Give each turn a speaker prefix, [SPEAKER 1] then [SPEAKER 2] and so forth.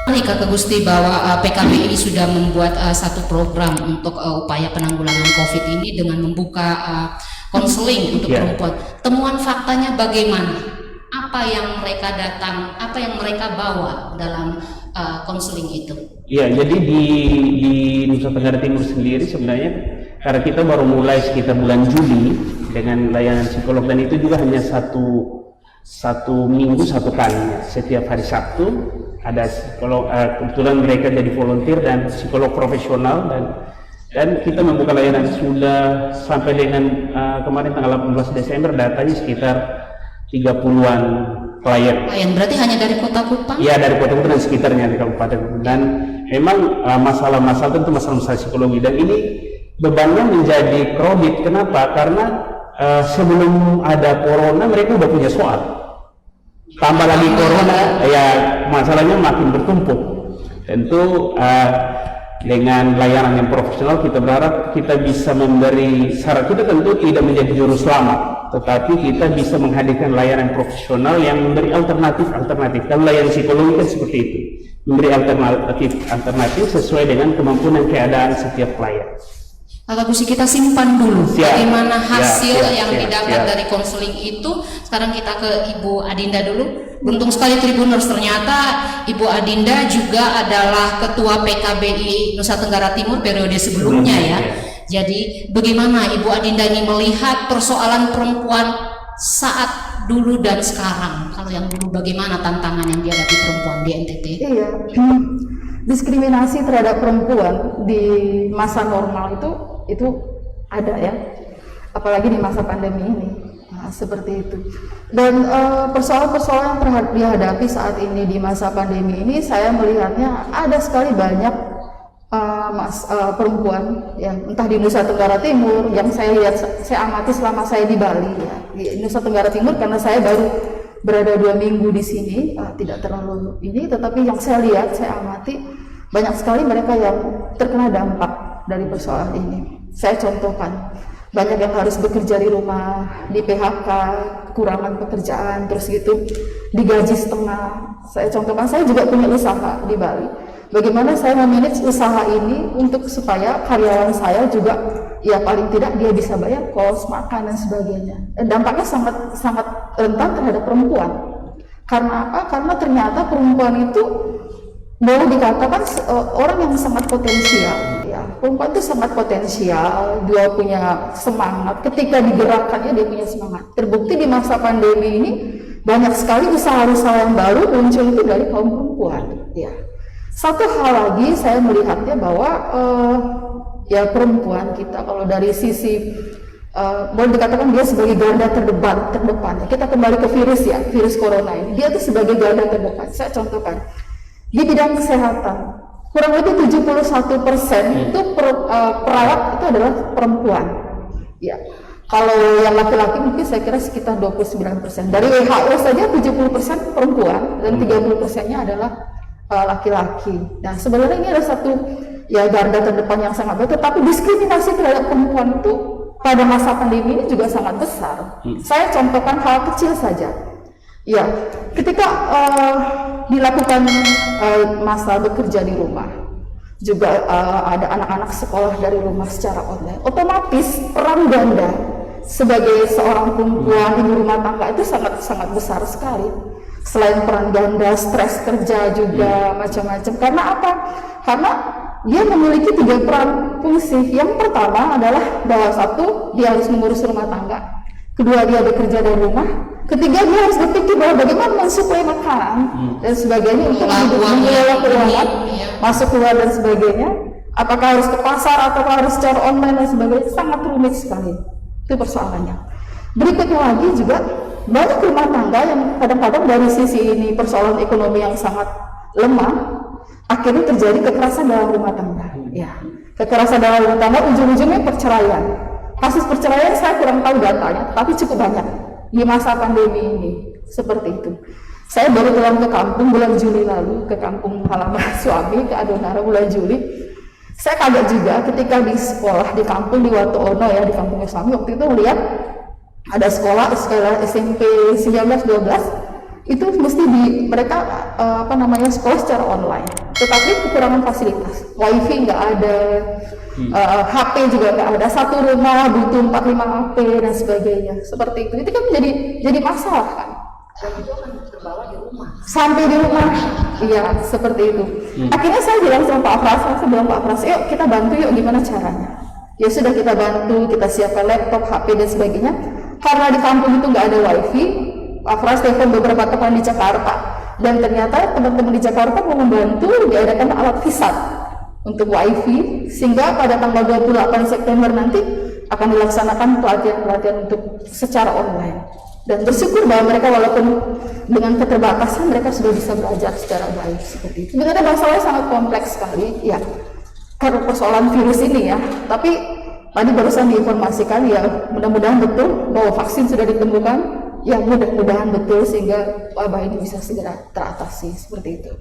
[SPEAKER 1] Nih Kakak Gusti bahwa PKBI sudah membuat satu program untuk upaya penanggulangan COVID ini dengan membuka konseling untuk perempuan. Temuan faktanya bagaimana? Apa yang mereka datang, apa yang mereka bawa dalam konseling itu?
[SPEAKER 2] Ya, jadi di Nusa Tenggara Timur sendiri sebenarnya karena kita baru mulai sekitar bulan Juli dengan layanan psikolog, dan itu juga hanya satu minggu satu kali, setiap hari Sabtu ada psikolog. Kebetulan mereka jadi volunteer dan psikolog profesional, dan kita membuka layanan sudah sampai dengan kemarin tanggal 18 Desember datanya sekitar 30-an klien.
[SPEAKER 1] Berarti hanya dari Kota Kupang?
[SPEAKER 2] Ya, dari Kota Kupang dan sekitarnya di Kabupaten. Dan memang masalah-masalah tentu masalah psikologi, dan ini bebannya menjadi kredit. Kenapa? Karena sebelum ada corona mereka udah punya soal, tambah lagi corona, ya masalahnya makin bertumpuk. Tentu dengan layanan yang profesional kita berharap kita bisa memberi syarat. Kita tentu tidak menjadi juru selamat, tetapi kita bisa menghadirkan layanan profesional yang memberi alternatif. Kalau layanan psikologi kan seperti itu, memberi alternatif sesuai dengan kemampuan dan keadaan setiap klien.
[SPEAKER 1] Kakak Gusti, kita simpan dulu bagaimana hasil yang didapat
[SPEAKER 2] siap.
[SPEAKER 1] dari konseling itu. Sekarang kita ke Ibu Adinda dulu. Beruntung sekali Tribuners, ternyata Ibu Adinda juga adalah Ketua PKBI Nusa Tenggara Timur periode sebelumnya ya. Jadi bagaimana Ibu Adinda ini melihat persoalan perempuan saat dulu dan sekarang? Kalau yang dulu bagaimana tantangan yang dihadapi perempuan di NTT?
[SPEAKER 3] Iya, diskriminasi terhadap perempuan di masa normal itu ada ya, apalagi di masa pandemi ini. Seperti itu. Dan persoalan-persoalan yang dihadapi saat ini di masa pandemi ini, saya melihatnya ada sekali banyak perempuan yang entah di Nusa Tenggara Timur yang saya lihat, saya amati selama saya di Bali ya, di Nusa Tenggara Timur, karena saya baru berada 2 minggu di sini, tidak terlalu ini, tetapi yang saya lihat, saya amati banyak sekali mereka yang terkena dampak dari persoalan ini. Saya contohkan, banyak yang harus bekerja di rumah, di PHK, kekurangan pekerjaan, terus gitu digaji setengah. Saya contohkan, saya juga punya usaha di Bali. Bagaimana saya memanage usaha ini untuk supaya karyawan saya juga ya paling tidak dia bisa bayar kos, makan dan sebagainya. Dampaknya sangat rentan terhadap perempuan. Karena apa? Karena ternyata perempuan itu boleh dikatakan orang yang sangat potensial. Ya, perempuan itu sangat potensial, dia punya semangat. Ketika digerakkannya dia punya semangat. Terbukti di masa pandemi ini banyak sekali usaha-usaha yang baru muncul itu dari kaum perempuan. Ya. Satu hal lagi saya melihatnya bahwa ya perempuan kita kalau dari sisi boleh dikatakan dia sebagai garda terdepan. Kita kembali ke virus ya, virus corona ini. Dia itu sebagai garda terdepan. Saya contohkan di bidang kesehatan. Kurang lebih 71% itu perawat itu adalah perempuan. Ya. Kalau yang laki-laki mungkin saya kira sekitar 29%. Dari WHO saja 70% perempuan dan 30%-nya adalah laki-laki. Nah, sebenarnya ini ada satu ya garda terdepan yang sangat baik, tetapi diskriminasi terhadap perempuan itu pada masa pandemi ini juga sangat besar. Saya contohkan hal kecil saja. Ya, ketika dilakukan masa bekerja di rumah, juga ada anak-anak sekolah dari rumah secara online, otomatis peran ganda sebagai seorang perempuan ibu rumah tangga itu sangat besar sekali. Selain peran ganda, stres kerja juga macam-macam. Karena apa? Karena dia memiliki 3 peran fungsi. Yang pertama adalah bahwa satu, dia harus mengurus rumah tangga. Kedua, dia bekerja dari rumah. Ketiga, dia harus berpikir bahwa bagaimana mensuplai makanan dan sebagainya untuk mengelola keuangan, masuk keluar dan sebagainya. Apakah harus ke pasar atau harus secara online dan sebagainya, sangat rumit sekali. Itu persoalannya. Berikutnya lagi juga banyak rumah tangga yang kadang-kadang dari sisi ini persoalan ekonomi yang sangat lemah, akhirnya terjadi kekerasan dalam rumah tangga. Ya, kekerasan dalam rumah tangga ujung-ujungnya perceraian. Kasus perceraian saya kurang tahu datanya, tapi cukup banyak di masa pandemi ini. Seperti itu. Saya baru pulang ke kampung bulan Juli lalu, ke kampung halaman suami, ke Adonara bulan Juli. Saya kaget juga ketika di sekolah di kampung di Watu Ono ya, di kampungnya suami, waktu itu melihat ada sekolah SMP 19-12 itu mesti mereka sekolah secara online, tetapi kekurangan fasilitas, wifi nggak ada, HP juga nggak ada, satu rumah butuh 4-5 HP dan sebagainya, seperti itu kan jadi masalah kan.
[SPEAKER 1] Dan itu akan terbawa di rumah.
[SPEAKER 3] Sampai di rumah, iya seperti itu. Akhirnya saya bilang sama Pak Afras, yuk kita bantu yuk, gimana caranya? Ya sudah, kita bantu, kita siapkan laptop, HP dan sebagainya. Karena di kampung itu nggak ada wifi, Pak Afras telepon beberapa teman di Jakarta, dan ternyata teman-teman di Jakarta mau membantu diadakan alat VSAT untuk wifi, sehingga pada tanggal 28 September nanti akan dilaksanakan pelatihan untuk secara online. Dan bersyukur bahwa mereka walaupun dengan keterbatasan mereka sudah bisa belajar secara baik seperti itu. Sebenarnya masalahnya sangat kompleks sekali ya, karena persoalan virus ini ya. Tapi tadi barusan diinformasikan ya, mudah-mudahan betul bahwa vaksin sudah ditemukan. Ya mudah-mudahan betul sehingga wabah ini bisa segera teratasi seperti itu.